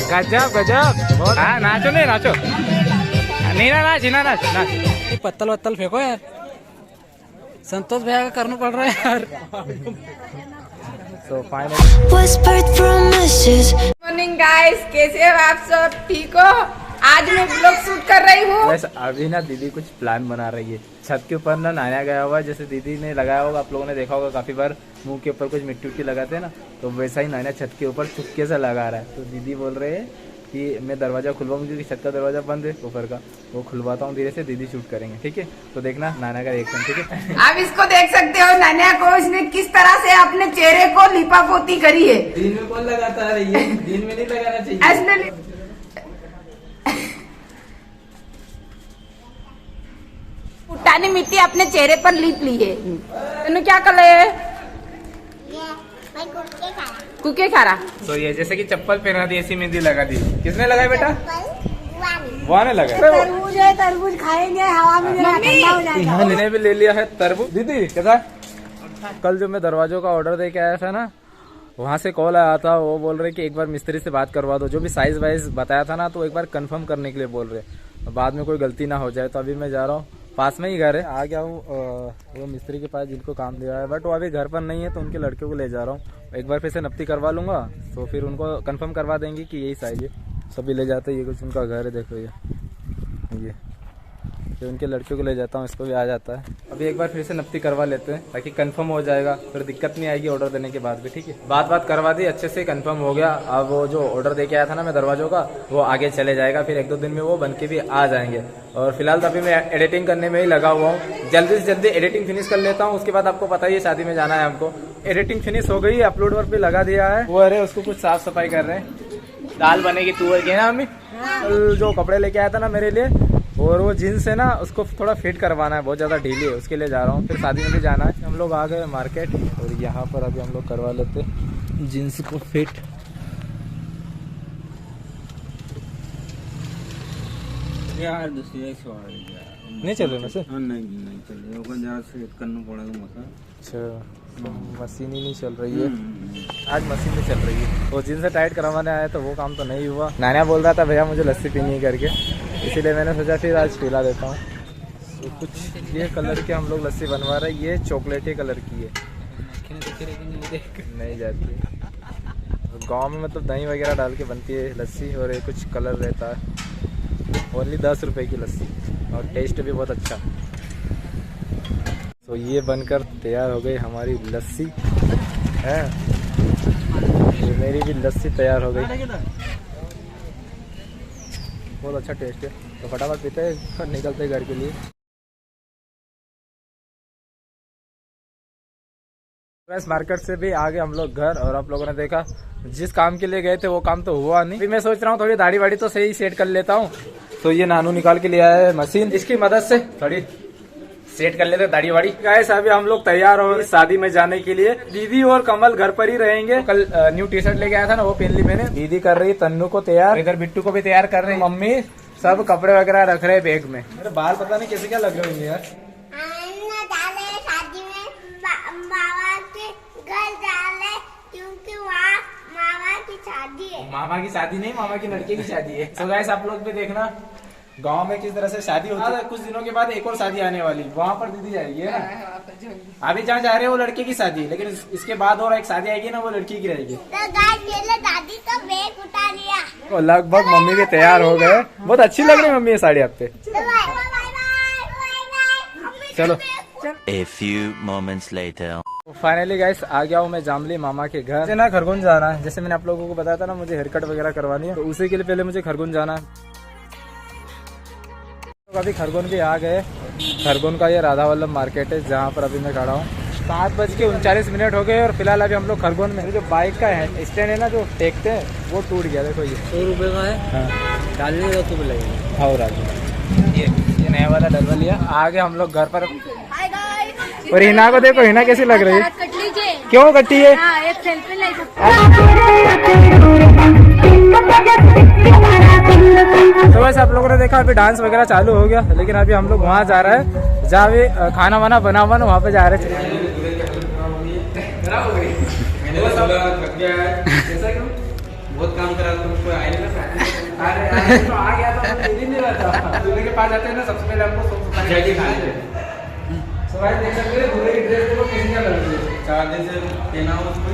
गजब गजब। हाँ नाचो नहीं नाचो नहीं ना नाच ना नाच नाच। पत्तल वत्तल फेंको यार, संतोष भैया का करना पड़ रहा है यार। तो फाइनली मॉर्निंग गाइस, कैसे हो आप सब? ठीक हो? आज मैं ब्लॉग शूट कर रही हूँ। बस अभी ना दीदी कुछ प्लान बना रही है। छत के ऊपर ना नहाया गया हुआ है, जैसे दीदी ने लगाया होगा, आप लोगों ने देखा होगा काफी बार मुंह के ऊपर कुछ मिट्टी उट्टी लगाते हैं ना, तो वैसा ही नहाया छत के ऊपर चुपके से लगा रहा है। तो दीदी बोल रहे हैं कि मैं दरवाजा खुलवाऊंगी क्योंकि छत का दरवाजा बंद है ऊपर का, वो खुलवाता हूँ धीरे से, दीदी शूट करेंगे। ठीक है, तो देखना नाना का रिएक्शन। ठीक है, आप इसको देख सकते हो नानिया को इसने किस तरह से अपने चेहरे को लिपा पोती करी है। दिन में कौन लगाता है ये? दिन में नहीं लगाना चाहिए। ऐसने पुट्टानी मिट्टी अपने चेहरे पर लीप ली है। तेनू क्या कर है? कुके खा रहा। तो ये जैसे कि चप्पल पहना दी, ऐसी मेहंदी लगा दी। किसने लगाई बेटा? वहाँ ने लगा। तरबूज है, तरबूज खाएंगे, हवा में ठंडा हो जाएगा। मैंने भी ले लिया है तरबूज। दीदी कैसा? कल जो मैं दरवाजों का ऑर्डर दे के आया था ना, वहाँ से कॉल आया था, वो बोल रहे कि एक बार मिस्त्री से बात करवा दो, जो भी साइज वाइज बताया था ना, तो एक बार कंफर्म करने के लिए बोल रहे, बाद में कोई गलती ना हो जाए। तो अभी मैं जा रहा हूँ, पास में ही घर है, आ गया हूँ वो मिस्त्री के पास जिनको काम दिया है, बट वो अभी घर पर नहीं है, तो उनके लड़के को ले जा रहा हूँ। एक बार फिर से नपती करवा लूँगा, तो फिर उनको कंफर्म करवा देंगे कि यही साइज है। सभी ले जाते हैं, ये कुछ उनका घर है, देखो ये फिर उनके लड़के को ले जाता हूँ, इसको भी आ जाता है। अभी एक बार फिर से नपती करवा लेते हैं ताकि कंफर्म हो जाएगा, फिर दिक्कत नहीं आएगी ऑर्डर देने के बाद भी। ठीक है, बात करवा दी, अच्छे से कंफर्म हो गया। अब वो जो ऑर्डर दे के आया था ना मैं दरवाजों का, वो आगे चले जाएगा, फिर एक दो दिन में वो बन के भी आ जाएंगे। और फिलहाल तो अभी मैं एडिटिंग करने में ही लगा हुआ हूँ, जल्दी से जल्दी एडिटिंग फिनिश कर लेता हूँ। उसके बाद आपको पता ही है शादी में जाना है हमको। एडिटिंग फिनिश हो गई, अपलोड वर्क भी लगा दिया है। वो अरे उसको कुछ साफ सफाई कर रहे हैं, दाल बनेगी तुअर की ना मम्मी। जो कपड़े लेके आया था ना मेरे लिए, और वो जीन्स है ना, उसको थोड़ा फिट करवाना है, बहुत ज़्यादा ढीली है, उसके लिए जा रहा हूँ। फिर शादी में भी जाना है। हम लोग आ गए मार्केट, और यहाँ पर अभी हम लोग करवा लेते जीन्स को फिट। यार दूसरी नहीं चल रहे ना सर? नहीं चल रही, सेट करना पड़ेगा मसा। अच्छा, मशीन ही नहीं चल रही है आज, मशीन नहीं चल रही है। वो जीन्स टाइट करवाने आया तो वो काम तो नहीं हुआ। नाना बोल रहा था भैया मुझे लस्सी पीनी है करके, इसीलिए मैंने सोचा फिर आज पिला देता हूँ। तो कुछ ये कलर के हम लोग लस्सी बनवा रहे हैं, ये चॉकलेटी कलर की है, नहीं जाती है। गांव में मतलब दही वगैरह डाल के बनती है लस्सी, और ये कुछ कलर रहता है। ओनली 10 रुपए की लस्सी, और टेस्ट भी बहुत अच्छा। तो ये बनकर तैयार हो गई हमारी लस्सी है, ये मेरी भी लस्सी तैयार हो गई, बहुत अच्छा टेस्ट है। तो फटाफट पीते हैं, निकलते हैं घर के लिए। बस मार्केट से भी आ गए हम लोग घर, और आप लोगों ने देखा जिस काम के लिए गए थे वो काम तो हुआ नहीं। अभी मैं सोच रहा हूँ थोड़ी दाढ़ी वाड़ी तो सही सेट कर लेता हूँ। तो ये नानू निकाल के लिया है मशीन, इसकी मदद से थोड़ी सेट कर लेते दाढ़ी वाड़ी। गाइस अभी हम लोग तैयार हो शादी में जाने के लिए। दीदी और कमल घर पर ही रहेंगे। कल न्यू टी शर्ट लेके आया था ना, वो पहन ली मैंने। दीदी कर रही तन्नू को तैयार, इधर बिट्टू को भी तैयार कर रहे हैं, मम्मी सब कपड़े वगैरह रख रहे हैं बैग में। मेरे बाल पता नहीं कैसे क्या लग रहे होंगे यार। शादी में मामा के घर डाले, क्योंकि वहाँ मामा की शादी है। मामा की शादी नहीं, मामा की लड़के की शादी है। तो गाइस आप लोग भी देखना गांव में किस तरह से शादी होती है। कुछ दिनों के बाद एक और शादी आने वाली, वहाँ पर दीदी जाएगी है ना। अभी जहाँ जा रहे हैं वो लड़के की शादी, लेकिन इसके बाद और एक शादी आएगी ना, वो लड़की की रहेगी। तो दादी तो बैग उठा लिया। तो लगभग मम्मी भी तैयार हो गए, बहुत अच्छी लग रही है मम्मी ये साड़ी आप पे। चलो A few moments later. Finally guys आ गया हूँ मैं जामली मामा के घर। मुझे ना खरगोन जाना है, जैसे मैंने आप लोगों को बताया था ना, मुझे हेयर कट वगैरह करवानी है, तो उसी के लिए पहले मुझे खरगोन जाना है। तो अभी खरगोन भी आ गए। खरगोन का ये राधा वल्लभ मार्केट है, जहाँ पर अभी मैं खड़ा हूँ। 7:39 हो गए, और फिलहाल अभी हम लोग खरगोन में। जो बाइक का स्टैंड है ना, जो टेकते हैं, वो टूट गया। देखो ये 100 रुपए का है। हाँ, डालने का तो लगेगा। हाँ राजू, ये नया वाला डलवा लिया। आगे हम लोग घर पर। और हिना को देखो, हिना कैसी लग रही है? कट लीजिए। क्यों कटी है? हाँ, एक सेल्फी ले सकते। तो वैसे आप लोगों ने देखा अभी डांस वगैरह चालू हो गया, लेकिन अभी हम लोग वहाँ जा रहे हैं जहाँ भी खाना वाना बना हुआ ना, वहाँ पे जा रहे हैं। बहुत काम करा तुम, कोई आए नहीं ना। अरे तो आ गया तो मैं नहीं रहा था। दूल्हे के पास जाते हैं ना, सबसे पहले हमको जल्दी खाते हैं। तो भाई देख सकते हैं दूल्हे की ड्रेस देखो कितनी लग रही है। 4 दिन से पहना हूँ उसको।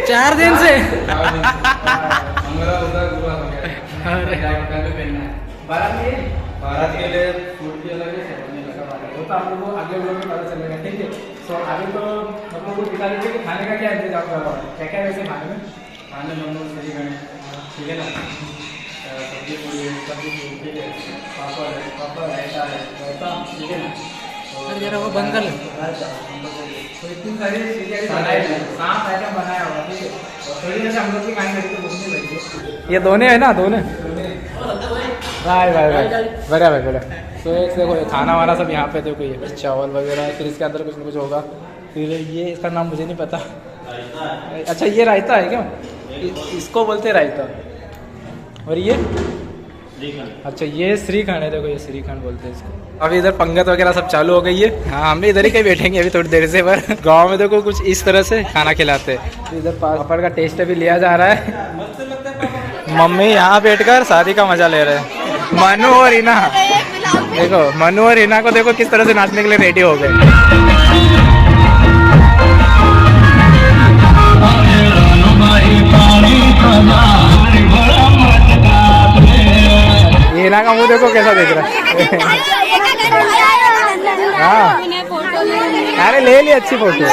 4 दिन से मंगला उधर हुआ हो गया। पहनना है बारात के लिए सूट भी अलग है, सेरेमनी लगा बारात। वो तो आप लोगों को अगले ब्लॉग में पता चलेगा, ठीक है। तो अभी तो हम लोग को दिखा दीजिए कि खाने का क्या इंतजाम कर रहा है, क्या क्या वैसे खाने में। खाने में हम लोग सही बने, ठीक है ना। सब्जी पूरी, सब्जी पूरी, ठीक है। पापड़ रायता है, ठीक है ना। अरे जरा वो बंद कर ले। तो इतनी सारी चीजें बनाई है, 7 आइटम बनाया हुआ, ठीक है। थोड़ी देर से हम लोग की खाने लगी तो भूखने लगी। ये दोने है ना, दोने भाई भाई भाई बढ़िया भाई बढ़िया। तो एक देखो ये खाना वाना सब यहाँ पे देखो, ये चावल वगैरह, फिर इसके अंदर कुछ ना कुछ होगा। फिर ये इसका नाम मुझे नहीं पता। अच्छा ये रायता है क्या? इसको बोलते हैं रायता। और ये अच्छा ये श्रीखंड है, देखो ये श्रीखंड बोलते हैं इसको। अभी इधर पंगत वगैरह सब चालू हो गई है। हाँ हम भी इधर ही कहीं बैठेंगे अभी थोड़ी देर से, पर गांव में देखो कुछ इस तरह से खाना खिलाते हैं। इधर पापड़ का टेस्ट अभी लिया जा रहा है। मम्मी यहाँ बैठकर शादी का मजा ले रहे हैं। मनु और रीना देखो, मनु और रीना को देखो किस तरह से नाचने के लिए रेडी हो गए। रीना का मुंह देखो कैसा दिख रहा है। हाँ अरे ले ली अच्छी फोटो।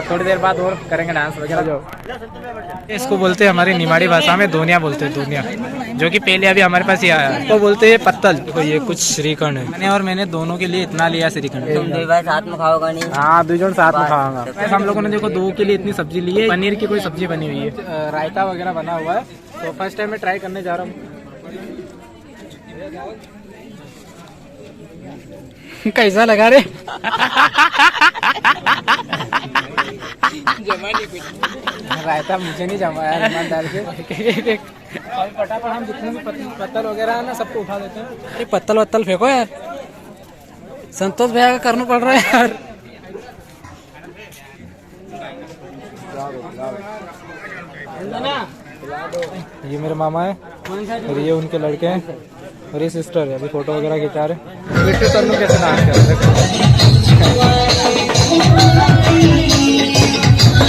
थोड़ी देर बाद और करेंगे डांस वगैरह। जो इसको बोलते हैं हमारी निमाड़ी भाषा में दोनिया बोलते हैं, दोनिया, जो कि पहले अभी हमारे पास ही आया है। तो बोलते हैं पत्तल। तो ये कुछ श्रीखंड है, मैंने और मैंने दोनों के लिए इतना लिया श्रीखंड। तुम 2 भाई साथ में खाओगा नहीं? हाँ 2 जन साथ में खाऊंगा। ऐसा हम लोगों ने देखो 2 के लिए इतनी सब्जी ली है। पनीर की कोई सब्जी बनी हुई है, रायता वगैरह बना हुआ है। तो फर्स्ट टाइम मैं ट्राई करने जा रहा हूँ। कैसा लगा रे? रायता मुझे नहीं जमा यार, ईमानदार से। फटाफट हम जितने भी पत्तल वगैरह है ना सबको उठा देते हैं। अरे पत्तल वत्तल फेंको यार, संतोष भैया का करना पड़ रहा है यार। ये मेरे मामा है और ये उनके लड़के हैं और ये सिस्टर है। अभी फोटो वगैरह खिंचा रहे। बिट्टू तन्नू कैसे डांस कर रहे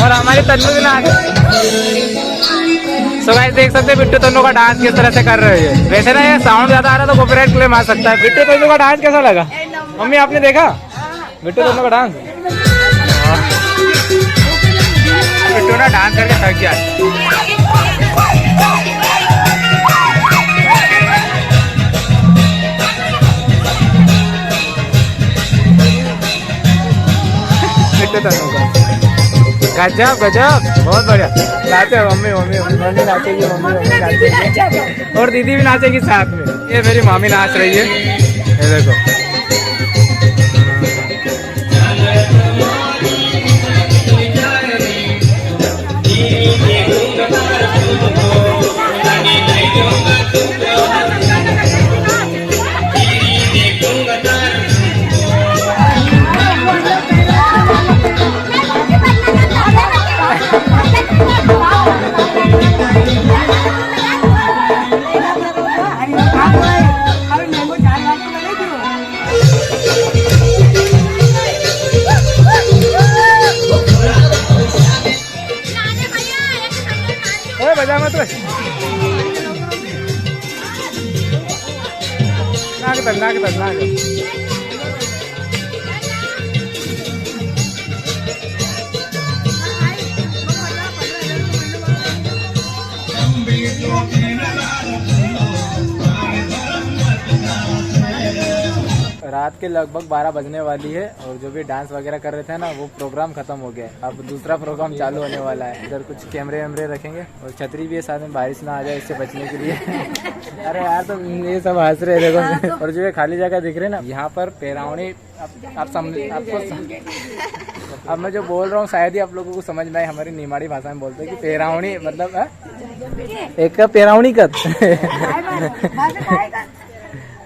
और हमारी तन्नू भी नाच। सो गाइस देख सकते हैं बिट्टू तन्नू का डांस किस तरह से कर रहे हैं। वैसे ना ये साउंड ज्यादा आ रहा तो कॉपीराइट क्लेम आ सकता है। बिट्टू तन्नू का डांस कैसा लगा मम्मी, आपने देखा बिट्टू तन्नू का डांस? बिट्टू ना डांस करके थक गया। गजब गजब बहुत बढ़िया नाचे। मम्मी मम्मी मम्मी नाचेगी, मम्मी नाचेगी और दीदी भी नाचेगी साथ में। ये मेरी मामी नाच रही है, ये देखो। बजा मत नाक। रात के लगभग 12 बजने वाली है और जो भी डांस वगैरह कर रहे थे ना वो प्रोग्राम खत्म हो गया। अब दूसरा प्रोग्राम चालू होने वाला है। इधर कुछ कैमरे वैमरे रखेंगे और छतरी भी है साथ में, बारिश ना आ जाए इससे बचने के लिए। अरे यार तो ये सब हंस रहे देखो। और जो ये खाली जगह दिख रही है ना, यहाँ पर पेरावनी आपको अब मैं जो बोल रहा हूँ शायद ही आप लोगों को समझ में आए। हमारी निमाड़ी भाषा में बोलते हैं कि पेरावनी मतलब एक पेरावनी कत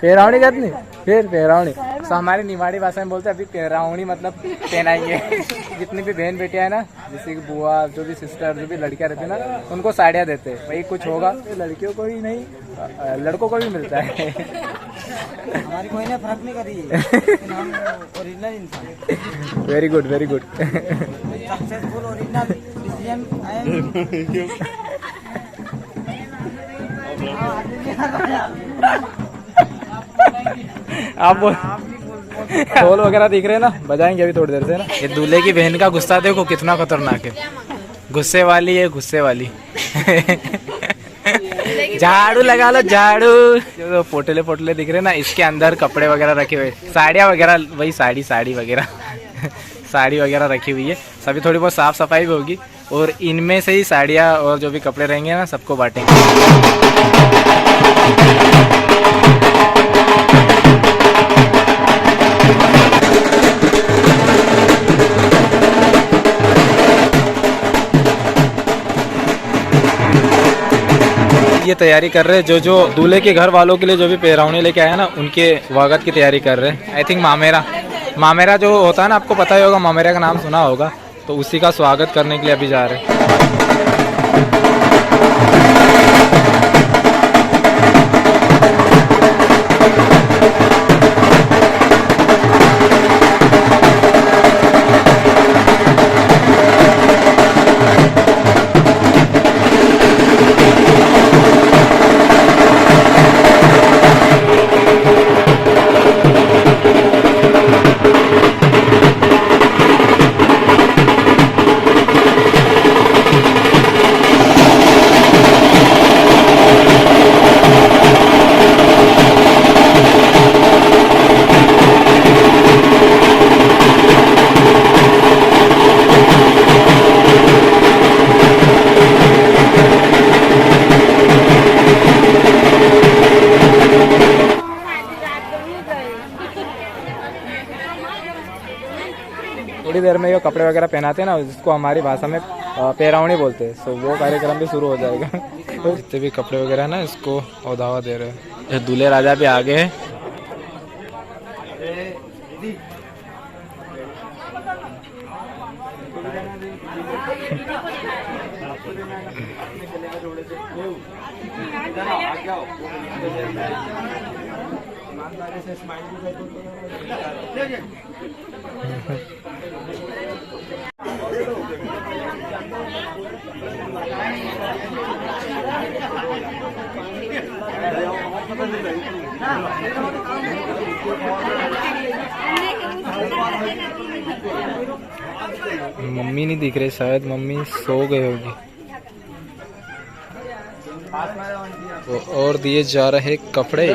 पेरावनी कत नहीं, फिर पेरावनी तो हमारी निवाड़ी भाषा में बोलते हैं अभी पेरावणी मतलब पहनाएंगे। जितनी भी बहन बेटियां है ना, जैसे कि बुआ, जो भी सिस्टर, जो भी लड़कियां रहती है ना, उनको साड़ियाँ देते हैं। वही कुछ होगा तो लड़कियों को ही नहीं, लड़कों को भी मिलता है। हमारी कोई ने फर्क नहीं करी, लेकिन हम ओरिजिनल इंसान। Very good, very good. Successful original decision. आप ढोल वगैरह दिख रहे हैं ना, बजाएंगे अभी थोड़ी देर से ना। ये दूल्हे की बहन का गुस्सा देखो कितना खतरनाक है। गुस्से वाली है, गुस्से वाली। झाड़ू लगा लो, झाड़ू। जो पोटले पोटले दिख रहे हैं ना, इसके अंदर कपड़े वगैरह रखे हुए, साड़ियाँ वगैरह, वही साड़ी वगैरह साड़ी वगैरह रखी हुई है। सभी थोड़ी बहुत साफ सफाई भी होगी और इनमें से ही साड़ियाँ और जो भी कपड़े रहेंगे ना, सबको बांटेंगे। ये तैयारी कर रहे हैं, जो दूल्हे के घर वालों के लिए जो भी पेरावनी लेके आया ना, उनके स्वागत की तैयारी कर रहे हैं। आई थिंक मामेरा जो होता है ना, आपको पता ही होगा, मामेरा का नाम सुना होगा, तो उसी का स्वागत करने के लिए अभी जा रहे हैं। थोड़ी देर में ये कपड़े वगैरह पहनाते हैं ना, जिसको हमारी भाषा में पेरावनी बोलते हैं। सो वो कार्यक्रम भी शुरू हो जाएगा। तो जितने भी कपड़े वगैरह ना, इसको औधावा दे रहे हैं। दूल्हे राजा भी आगे हैं। मम्मी नहीं दिख रही, शायद मम्मी सो गई होगी। तो और दिए जा रहे कपड़े।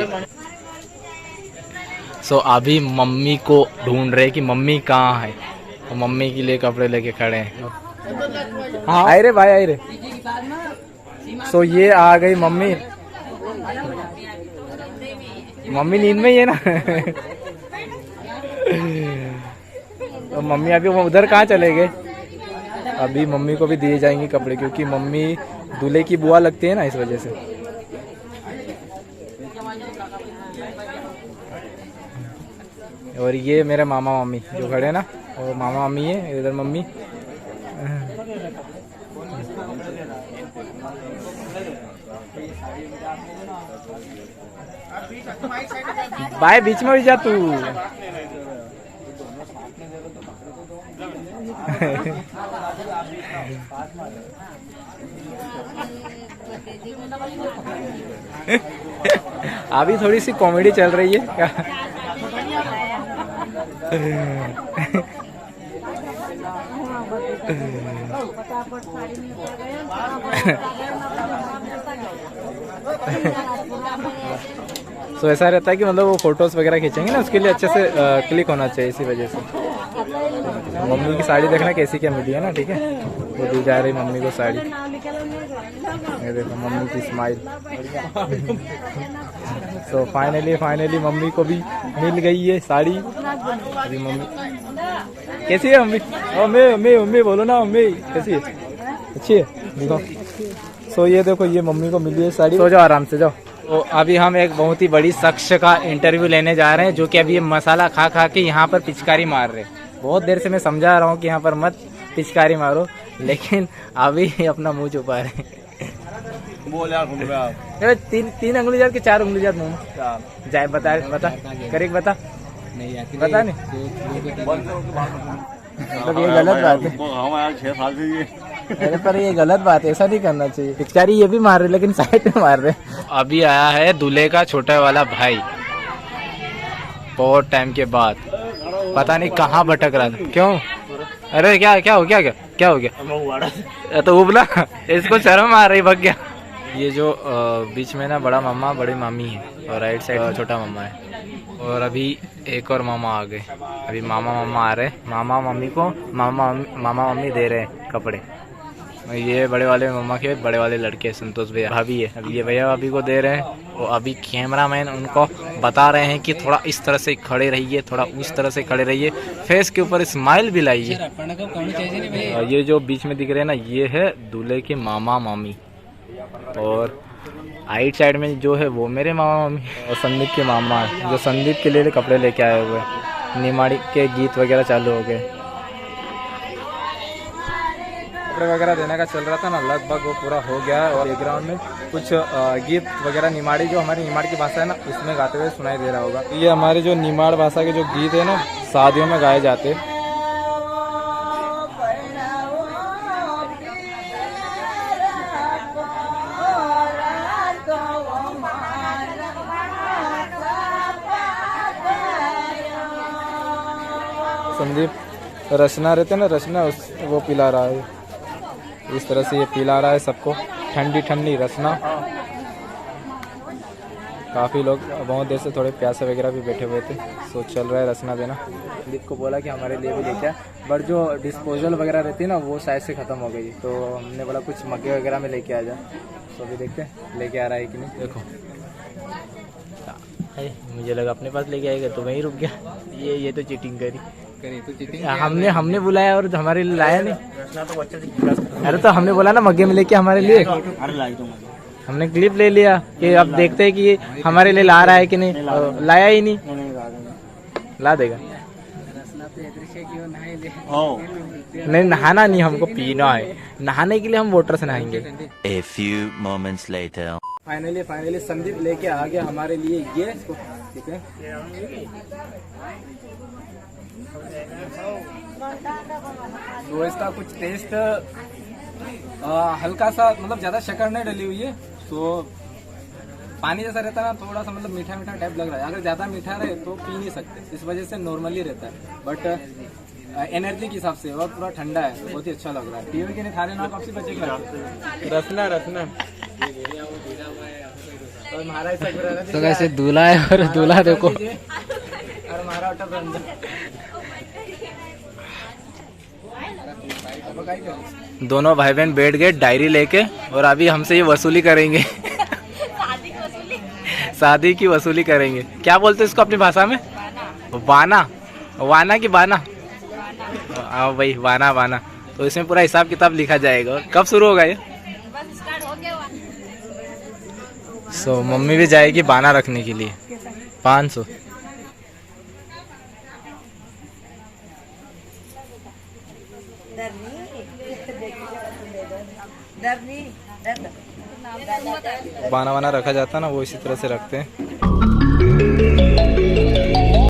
सो अभी मम्मी को ढूंढ रहे कि मम्मी कहाँ है, तो मम्मी के लिए कपड़े लेके खड़े हैं। हाँ आए रे भाई, आए रे। सो ये आ गई मम्मी। मम्मी नींद में ही है ना। तो मम्मी अभी वो उधर कहाँ चले गए। अभी मम्मी को भी दिए जाएंगे कपड़े, क्योंकि मम्मी दूल्हे की बुआ लगती है ना, इस वजह से। और ये मेरे मामा मामी जो खड़े हैं ना, और मामा मामी है, इधर मम्मी। भाई बीच में भी जा तू। अभी थोड़ी सी कॉमेडी चल रही है। तो ऐसा रहता है कि मतलब वो फोटोज वगैरह खींचेंगे ना, उसके लिए अच्छे से क्लिक होना चाहिए, इसी वजह से। मम्मी की साड़ी देखना कैसी क्या मिली है ना, ठीक है। वो दी जा रही मम्मी को साड़ी। ये देखो मम्मी की स्माइल। तो फाइनली मम्मी को भी मिल गई है साड़ी। अभी मम्मी कैसी है मम्मी? मम्मी बोलो ना, मम्मी कैसी है? अच्छी है, देखो। सो ये देखो, ये मम्मी को मिली है साड़ी। सो जाओ आराम से, जाओ तो अभी हम एक बहुत ही बड़ी शख्स का इंटरव्यू लेने जा रहे हैं, जो कि अभी ये मसाला खा खा के यहाँ पर पिचकारी मार रहे हैं। बहुत देर से मैं समझा रहा हूँ कि यहाँ पर मत पिचकारी मारो, लेकिन अभी अपना मुंह छुपा रहे हैं। तीन उंगली जात के 4 उंगली जात मुंह में जाए। बता करेक्ट बता नहीं मतलब ये गलत बात है। हमारा 6 साल से ये अरे पर ये गलत बात है, ऐसा नहीं करना चाहिए। पिचकारी ये भी मार रहे लेकिन साइड में मार रहे। अभी आया है दूल्हे का छोटा वाला भाई, बहुत टाइम के बाद। पता नहीं कहाँ भटक रहा था। क्यों? अरे क्या हो गया? तो उबला, इसको शर्म आ रही, भग गया। ये जो बीच में ना बड़ा मामा बड़ी मामी है और राइट साइड छोटा मामा है, और अभी एक और मामा आ गए। अभी मामा आ रहे, मामा मम्मी को मामा मम्मी दे रहे हैं कपड़े। ये बड़े वाले मामा के बड़े वाले लड़के संतोष भैया भाभी है, अभी ये भैया भाभी को दे रहे हैं। और अभी कैमरामैन उनको बता रहे हैं कि थोड़ा इस तरह से खड़े रहिए, थोड़ा उस तरह से खड़े रहिए, फेस के ऊपर स्माइल भी लाइए। ये जो बीच में दिख रहे हैं ना, ये है दूल्हे के मामा मामी, और राइट साइड में जो है वो मेरे मामा मामी और संदीप के मामा है, जो संदीप के लिए कपड़े लेके आए हुए हैं। निमाड़ी के गीत वगैरह चालू हो गए, कपड़े वगैरह देने का चल रहा था ना, लगभग वो पूरा हो गया है। और बैकग्राउंड में कुछ गीत वगैरह निमाड़ी, जो हमारी निमाड़ की भाषा है ना, उसमें गाते हुए सुनाई दे रहा होगा। ये हमारे जो निमाड़ भाषा के जो गीत है ना, शादियों में गाए जाते हैं। संदीप रचना रहते ना, रचना वो पिला रहा है, इस तरह से ये पिला रहा है सबको, ठंडी ठंडी रचना। काफ़ी लोग बहुत देर से थोड़े प्यासे वगैरह भी बैठे हुए थे, सो चल रहा है रचना देना। संदीप को बोला कि हमारे लिए भी लेके आए, बट जो डिस्पोजल वगैरह रहती है ना, वो शायद से ख़त्म हो गई, तो हमने बोला कुछ मग्गे वगैरह में लेके आ जा। तो अभी देखते हैं लेके आ रहा है कि नहीं। देखो मुझे लगा अपने पास लेके आएगा, तो वहीं रुक गया। ये तो चीटिंग करी तो चीटिंग। हमने बुलाया और हमारे लिए लाया नहीं। अरे तो हमने बोला ना मग्गे में लेके हमारे लिए, हमने क्लिप ले लिया कि अब देखते हैं कि हमारे लिए ला रहा है कि नहीं, लाया ही नहीं। ला देगा नहीं, नहाना नहीं, हमको पीना है। नहाने के लिए हम वाटर से नहाएंगे। A few moments later. Finally Sandeep लेके आ गया हमारे लिए ये, ठीक है। तो इसका कुछ टेस्ट हल्का सा, मतलब ज्यादा शक्कर नहीं डली हुई है, तो पानी जैसा रहता है ना, थोड़ा सा मतलब मीठा मीठा टाइप लग रहा है। अगर ज्यादा मीठा रहे तो पी नहीं सकते, इस वजह से नॉर्मली रहता है, बट एनर्जी के हिसाब से और पूरा ठंडा है, बहुत ही अच्छा लग रहा है। पीवे के नहीं खाने ना काफी बचे रसना तो कैसे दूल्हा है, और दूल्हा देखो, और हमारा दोनों भाई बहन बैठ गए डायरी लेके, और अभी हमसे ये वसूली करेंगे। शादी की वसूली करेंगे। क्या बोलते हैं इसको अपनी भाषा में? वाना की बाना? हाँ भाई, वाना। तो इसमें पूरा हिसाब किताब लिखा जाएगा। कब शुरू होगा ये? सो मम्मी भी जाएगी बाना रखने के लिए। 500। बाना वाना रखा जाता है ना, वो इसी तरह से रखते हैं।